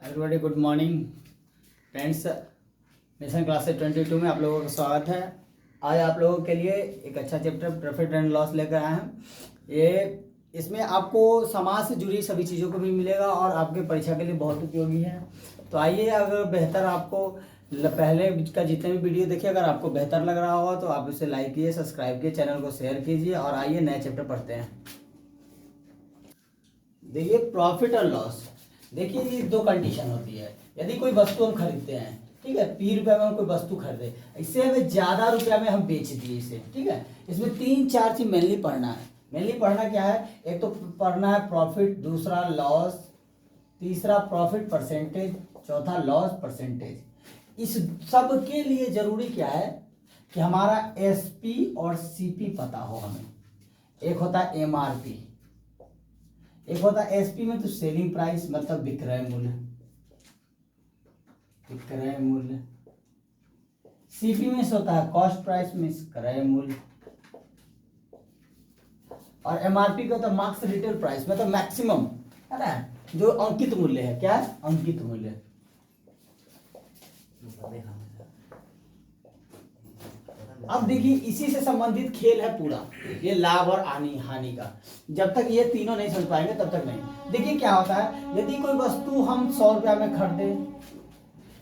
Everybody good morning friends. Mission classes 22 में आप लोगों का स्वागत है। आज आप लोगों के लिए एक अच्छा चैप्टर प्रॉफिट एंड लॉस लेकर आए हैं। इसमें आपको समाज से जुड़ी सभी चीज़ों को भी मिलेगा और आपके परीक्षा के लिए बहुत उपयोगी है। तो आइए, अगर बेहतर आपको पहले का जितने भी वीडियो देखिए, अगर आपको बेहतर लग रहा होगा तो आप इसे लाइक कीजिए, सब्सक्राइब कीजिए, चैनल को शेयर कीजिए और आइए नए चैप्टर पढ़ते हैं। देखिए प्रॉफिट और लॉस, देखिए ये दो कंडीशन होती है। यदि कोई वस्तु हम खरीदते हैं, ठीक है, P रुपये में हम कोई वस्तु खरीदे, इससे हमें ज़्यादा रुपया में हम बेच दिए इसे, ठीक है। इसमें 3-4 चीज मेनली पढ़ना है। मेनली पढ़ना क्या है? एक तो पढ़ना है प्रॉफिट, दूसरा लॉस, तीसरा प्रॉफिट परसेंटेज, चौथा लॉस परसेंटेज। इस सब के लिए जरूरी क्या है कि हमारा SP और CP पता हो हमें। एक होता है MRP, एक होता है SP में तो सेलिंग प्राइस मतलब विक्रय मूल्य, विक्रय मूल्य। CP में से होता है कॉस्ट प्राइस में क्रय मूल्य, और MRP का होता है मार्क्स रिटेल प्राइस मतलब मैक्सिमम, है ना, जो अंकित मूल्य है। क्या है? अंकित मूल्य। अब देखिए इसी से संबंधित खेल है पूरा, ये लाभ और हानि का। जब तक ये तीनों नहीं समझ पाएंगे तब तक नहीं। देखिए क्या होता है, यदि कोई वस्तु हम 100 रुपया में खरीदे,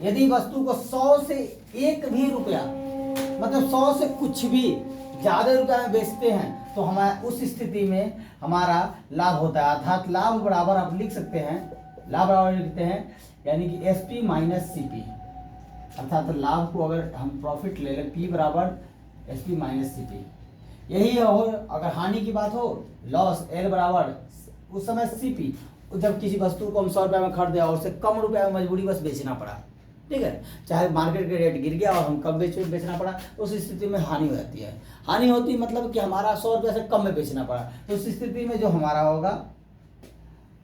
यदि वस्तु को 100 से एक भी रुपया मतलब 100 से कुछ भी ज्यादा रुपया में बेचते हैं तो हमारा उस स्थिति में हमारा लाभ होता है। अर्थात लाभ बराबर आप लिख सकते हैं, लाभ बराबर लिखते हैं यानी कि SP माइनस CP। अर्थात लाभ को अगर हम प्रॉफिट ले लें P बराबर SP माइनस CP। यही हो, अगर हानि की बात हो, लॉस L बराबर उस समय CP। जब किसी वस्तु को हम 100 रुपये में खरीदे और उससे कम रुपये में मजबूरी बस बेचना पड़ा, ठीक है, चाहे मार्केट के रेट गिर गया और हम कम बेचना पड़ा, उस स्थिति में हानि हो जाती है। हानि होती मतलब कि हमारा 100 रुपये से कम में बेचना पड़ा, तो उस स्थिति में जो हमारा होगा,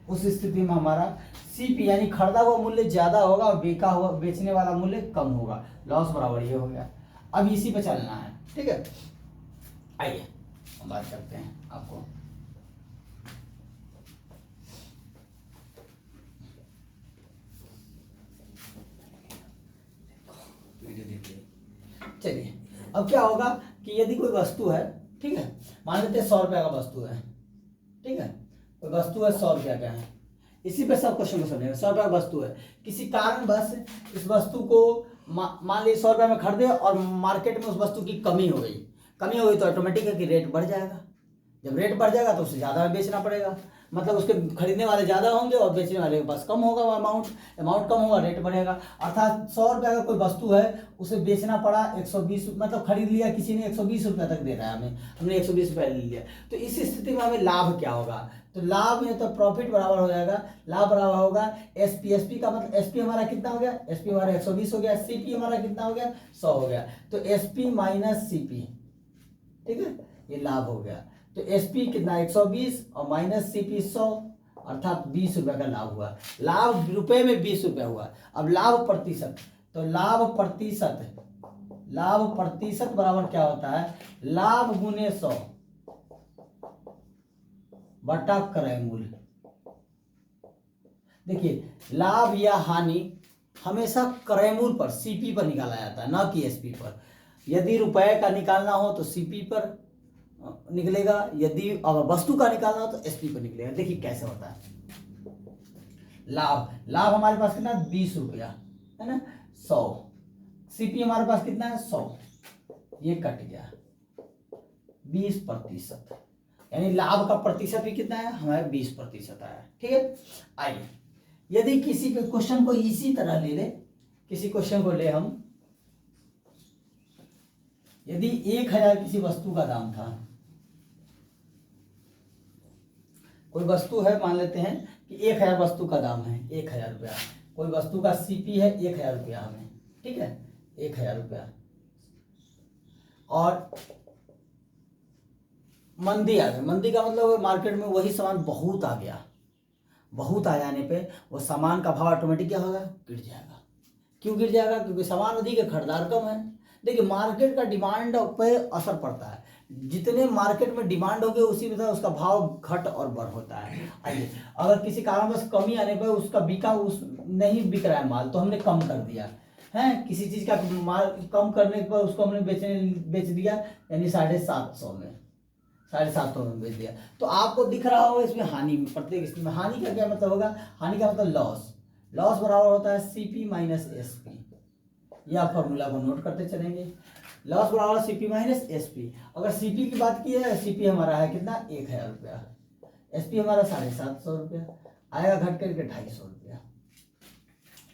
उस स्थिति में हमारा CP यानी खरीदा हुआ मूल्य ज्यादा होगा और बेचा हुआ बेचने वाला मूल्य कम होगा। लॉस बराबर ये हो गया। अब इसी पे चलना है, ठीक है। आइए हम बात करते हैं आपको। चलिए, अब क्या होगा कि यदि कोई वस्तु है, ठीक है, मान लेते हैं 100 रुपया का वस्तु है, ठीक है, कोई वस्तु है 100 रुपया का है। इसी पे सब क्वेश्चन को समझेंगे। 100 रुपया वस्तु है, किसी कारण बस इस वस्तु को मान लीजिए 100 रुपया में खरीदे और मार्केट में उस वस्तु की कमी हो गई तो ऑटोमेटिक है कि रेट बढ़ जाएगा। जब रेट बढ़ जाएगा तो उसे ज़्यादा बेचना पड़ेगा, मतलब उसके खरीदने वाले ज़्यादा होंगे और बेचने वाले के पास कम होगा। अमाउंट कम होगा, रेट बढ़ेगा। अर्थात 100 रुपये का कोई वस्तु है, उसे बेचना पड़ा 120, मतलब खरीद लिया किसी ने 120 रुपये तक दे रहा है हमें, हमने 120 रुपये ले लिया। तो इस स्थिति में हमें लाभ क्या होगा? तो लाभ में तो प्रॉफिट बराबर हो जाएगा, लाभ बराबर होगा SP का मतलब SP हमारा कितना हो गया? SP हमारा 120 हो गया। CP हमारा कितना हो गया? 100 हो गया। तो SP माइनस CP, ठीक है, ये लाभ हो गया। तो SP कितना? 120 और माइनस CP 100, अर्थात 20 रुपये का लाभ हुआ। लाभ रुपए में 20 रुपये हुआ। अब लाभ प्रतिशत, तो लाभ प्रतिशत बराबर क्या होता है? लाभ गुने 100 बटा क्रय मूल्य। देखिए लाभ या हानि हमेशा क्रय मूल्य पर CP पर निकाला जाता है, ना कि SP पर। यदि रुपए का निकालना हो तो CP पर निकलेगा, यदि अगर वस्तु का निकालना हो तो SP पर निकलेगा। देखिए कैसे होता है। लाभ हमारे पास कितना? 20 रुपया, है ना, 100। CP हमारे पास कितना है? 100। ये कट गया 20%, यानी लाभ का प्रतिशत भी कितना है? हमारे 20% आया, ठीक है। आइए, यदि किसी के क्वेश्चन को इसी तरह ले ले, किसी क्वेश्चन को ले हम, यदि 1000 किसी वस्तु का दाम था, कोई वस्तु है, मान लेते हैं कि 1000 वस्तु का दाम है, 1000 रुपया। कोई वस्तु का CP है 1000 रुपया हमें, ठीक है, 1000 रुपया। और मंदी आ गई। मंदी का मतलब मार्केट में वही सामान बहुत आ गया, बहुत आ जाने पे वो सामान का भाव ऑटोमेटिक क्या होगा? गिर जाएगा। क्यों गिर जाएगा? क्योंकि सामान अधिक है, खरीदार कम है। देखिए मार्केट का डिमांड पे असर पड़ता है। जितने मार्केट में डिमांड होगी उसी में उसका भाव घट और बढ़ होता है। आइए, अगर किसी कारणवश कमी आने पर उसका बिका उस नहीं बिक रहा है माल तो हमने कम कर दिया है, किसी चीज का माल कम करने पर उसको हमने बेच दिया, यानी 750 में 750 में बेच दिया, तो आपको दिख रहा होगा इसमें हानि, प्रत्येक इसमें हानि का क्या मतलब होगा, हानि का मतलब लॉस, लॉस बराबर होता है CP माइनस SP। ये आप फॉर्मूला को नोट करते चलेंगे, लॉस बराबर CP माइनस SP। अगर CP की बात की है, CP हमारा है कितना 1000 रुपया, SP हमारा 750 रुपया, आएगा घट करके 250 रुपया,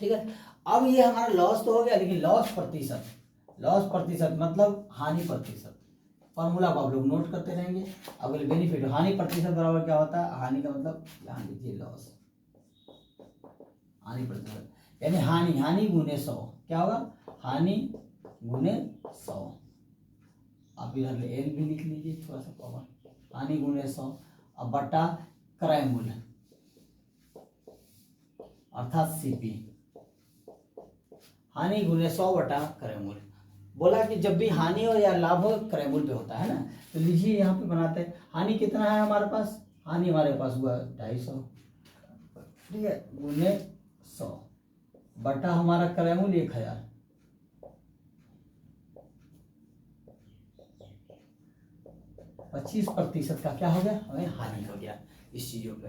ठीक है। अब ये हमारा लॉस तो हो गया, लेकिन लॉस प्रतिशत मतलब हानि प्रतिशत, फॉर्मूला को आप लोग नोट करते रहेंगे। अगले बेनिफिट, हानि प्रतिशत बराबर क्या होता है, हानि का मतलब यहाँ लिखिए लॉस, हानि प्रतिशत यानी हानि गुने 100 क्या होगा, हानि गुने 100। आप इधर एल भी लिख लीजिए थोड़ा सा पावर, हानि गुने 100 अब बटा क्रय मूल्य अर्थात CP, हानि गुने 100 बटा क्रय मूल्य। बोला कि जब भी हानि हो या लाभ हो क्रय मूल्य पे होता है ना, तो लीजिए यहाँ पे बनाते हैं, हानि कितना है हमारे पास, हानि हमारे पास हुआ 250, ठीक है, गुने 100 बटा हमारा क्रय मूल्य 1000, 25% का क्या हो गया, हमें हानि हो गया इस चीजों पे।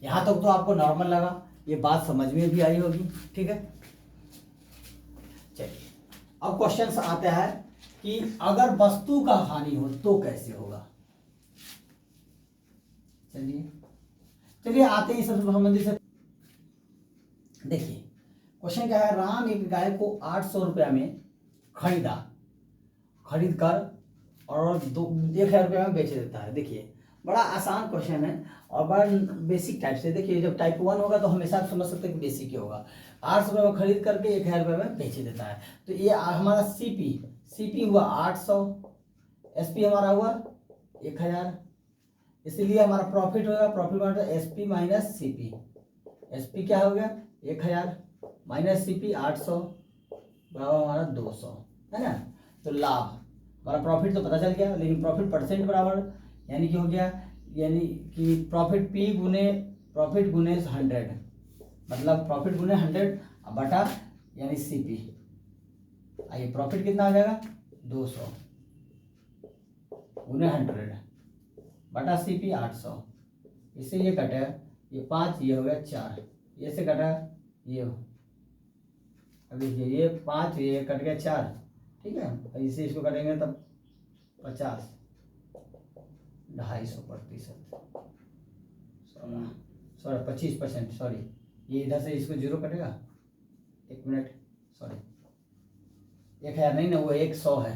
यहाँ तक तो आपको नॉर्मल लगा, ये बात समझ में भी आई होगी, ठीक है। चलिए अब क्वेश्चन आते हैं कि अगर वस्तु का हानि हो तो कैसे होगा। चलिए आते हैं सबसे संबंधित से। देखिए क्वेश्चन क्या है, राम एक गाय को 800 रुपया में खरीद कर और 1000 रुपया में बेच देता है। देखिए बड़ा आसान क्वेश्चन है और बड़ा बेसिक टाइप से। देखिए जब टाइप 1 होगा तो हमेशा आप समझ सकते हैं कि बेसिक ही होगा। 800 रुपये में खरीद करके 1000 रुपये में बेच देता है, तो ये हमारा CP हुआ 800, SP हमारा हुआ 1000, इसलिए हमारा प्रॉफिट होगा, प्रॉफिट मतलब SP माइनस CP। SP क्या हो गया 1000 माइनस CP 800 बराबर हमारा 200, है ना। तो लाभ हमारा प्रॉफिट तो पता चल गया, लेकिन प्रॉफिट परसेंट बराबर यानी कि हो गया, यानी कि प्रॉफिट प्रॉफिट गुने 100, मतलब प्रॉफिट गुने 100 बटा यानी CP। आइए प्रॉफिट कितना आ जाएगा 200 गुने 100 बटा CP 800, इससे ये कटा ये 5, ये हो गया 4, ये से कटा ये, अब देखिए ये 5 ये कट गया 4, ठीक है, इसे इसको कटेंगे तब 50, 250%, सॉरी 25%, सॉरी ये इधर से इसको 0 कटेगा, 1 मिनट, सॉरी 1000 नहीं ना, वो 100 है,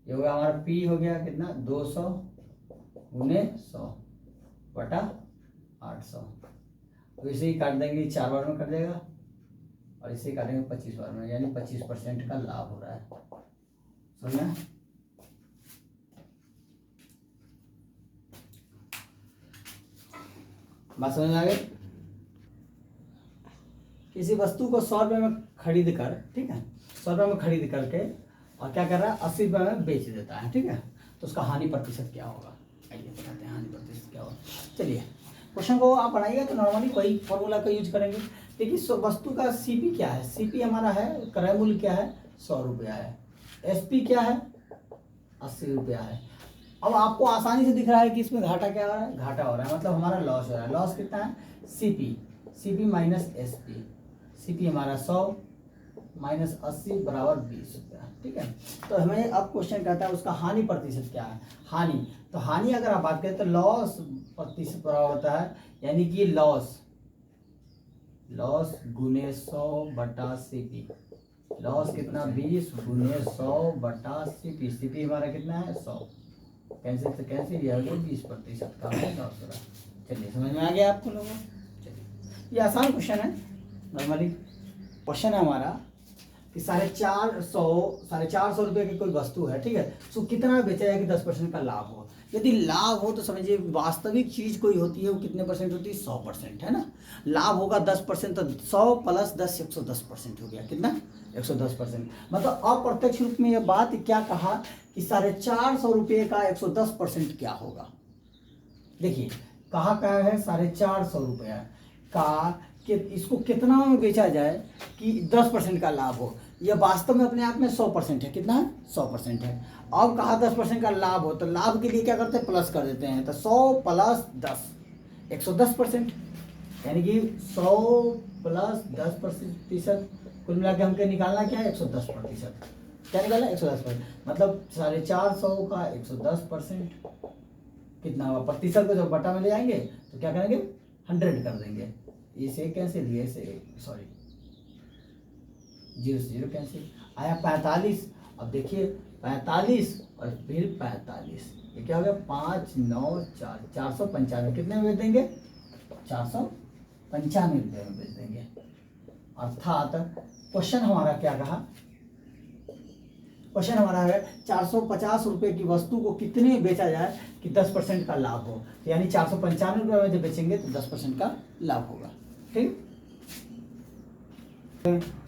ये होगा हमारा P हो गया कितना 200 गुने 100 बटा 800, तो इसे ही काट देंगे 4 बार में कट जाएगा और इसे काटेंगे 25 बार में, यानी 25% का लाभ हो रहा है। समझना, बात समझ में आ गई। किसी वस्तु को 100 रुपये में खरीद कर, ठीक है, 100 रुपये में खरीद करके और क्या कर रहा है 80 रुपये में बेच देता है, ठीक है, तो उसका हानि प्रतिशत क्या होगा, आइए बताते हैं हानि प्रतिशत क्या होगा। चलिए क्वेश्चन को आप बनाइएगा तो नॉर्मली वही फॉर्मूला का यूज करेंगे। देखिए वस्तु का CP क्या है, CP हमारा है, क्रय मूल्य क्या है 100 रुपया है, SP क्या है 80 रुपया है। अब आपको आसानी से दिख रहा है कि इसमें घाटा क्या हो रहा है, घाटा हो रहा है, मतलब हमारा लॉस हो रहा है। लॉस कितना है CP माइनस SP, CP हमारा 100 माइनस 80 बराबर 20 रुपया, ठीक है। तो हमें अब क्वेश्चन कहता है उसका हानि प्रतिशत क्या है, हानि, तो हानि अगर आप बात करें तो लॉस प्रतिशत बराबर होता है, यानी कि लॉस गुने 100 बटा CP, लॉस कितना 20 गुने 100 बटा CP हमारा कितना है 100, कैंसिल से कैंसिल, यह 20% का लॉस हो रहा है। चलिए समझ में आ गया आपको लोगों को। चलिए ये आसान क्वेश्चन है, नॉर्मली क्वेश्चन है हमारा कि 450 रुपये की कोई वस्तु है, ठीक है, उसको कितना बेचा जाए कि 10% का लाभ हो। यदि लाभ हो तो समझिए वास्तविक चीज़ कोई होती है वो कितने परसेंट होती है, 100% है ना। लाभ होगा 10% तो 100 प्लस 10 110% हो गया, कितना 110%। मतलब अप्रत्यक्ष रूप में यह बात क्या कहा कि 450 रुपये का 110% क्या होगा। देखिए कहा क्या है, 450 रुपया का कि इसको कितना में बेचा जाए कि 10% का लाभ हो। यह वास्तव में अपने आप में 100% है, कितना है 100% है। अब कहा 10% का लाभ हो तो लाभ के लिए क्या करते हैं, प्लस कर देते हैं, तो 100 प्लस 10 110%, यानी कि 100 प्लस 10%, कुल मिला के हमको निकालना क्या है 110%। क्या निकालना 110%, मतलब 450 का 110% कितना हुआ, प्रतिशत को जब बटा में ले आएंगे तो क्या करेंगे 100 कर देंगे। इसे कैंसिल, ये से सॉरी 0 से 0 कैंसिल, आया 45। अब देखिए 45 और फिर 45, ये क्या हो गया 5 9 4 495, कितने में बेच देंगे 495 रुपये में बेच देंगे। अर्थात क्वेश्चन हमारा क्या कहा, क्वेश्चन हमारा है 450 रुपये की वस्तु को कितने में बेचा जाए कि 10% का लाभ हो, तो यानी 495 रुपये में जब बेचेंगे तो 10% का लाभ होगा। ठीक,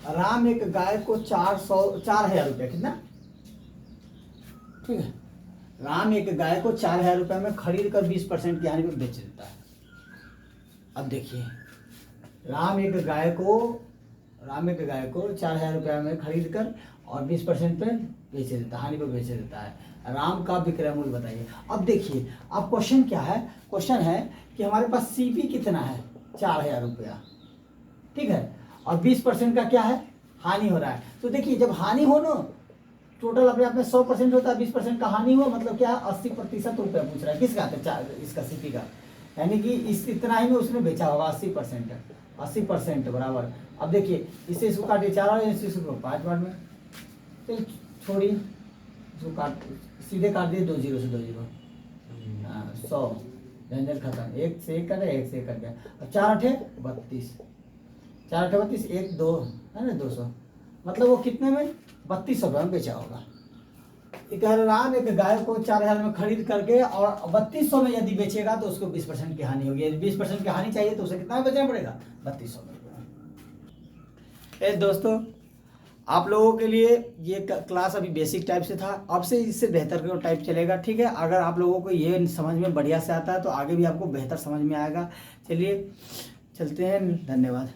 राम एक गाय को 4000 रुपये, कितना, ठीक है, राम एक गाय को 4000 रुपये में खरीद कर 20% की हानि में बेच देता है। अब देखिए राम एक गाय को 4000 रुपये में खरीद कर और 20% पे बेच देता है, हानि पे बेच देता है। राम का विक्रय मूल्य बताइए। अब देखिए अब क्वेश्चन क्या है, क्वेश्चन है कि हमारे पास सीपी कितना है 4000 रुपया, ठीक है, और 20% का क्या है हानि हो रहा है। तो देखिए जब हानि हो ना, टोटल अपने आप में 100% होता है, 20% का हानि हुआ मतलब क्या 80% रुपया पूछ रहा है, किसका, इसका सीपी का, यानी कि इस इतना ही में उसने बेचा होगा 80% बराबर। अब देखिए इससे इसको काटिए 4 और इसको 5 बार में, तो छोड़िए इसको काट, सीधे काट दिए 2 0 से 2 0, 100 व्यंजन खत्म, 1 से 1 कर गया, 1 से 1 कर गया। अब 4 8 32, 4 8 32, 1 2 है ना 200, मतलब वो कितने में 3200 रुपये में बेचा होगा। राम एक गाय को 4000 में खरीद करके और 3200 में यदि बेचेगा तो उसको 20% की हानि होगी। यदि 20% की हानि चाहिए तो उसे कितना में बेचना पड़ेगा 3200 में। दोस्तों आप लोगों के लिए ये क्लास अभी बेसिक टाइप से था, अब से इससे बेहतर टाइप चलेगा, ठीक है। अगर आप लोगों को ये समझ में बढ़िया से आता है तो आगे भी आपको बेहतर समझ में आएगा। चलिए चलते हैं, धन्यवाद।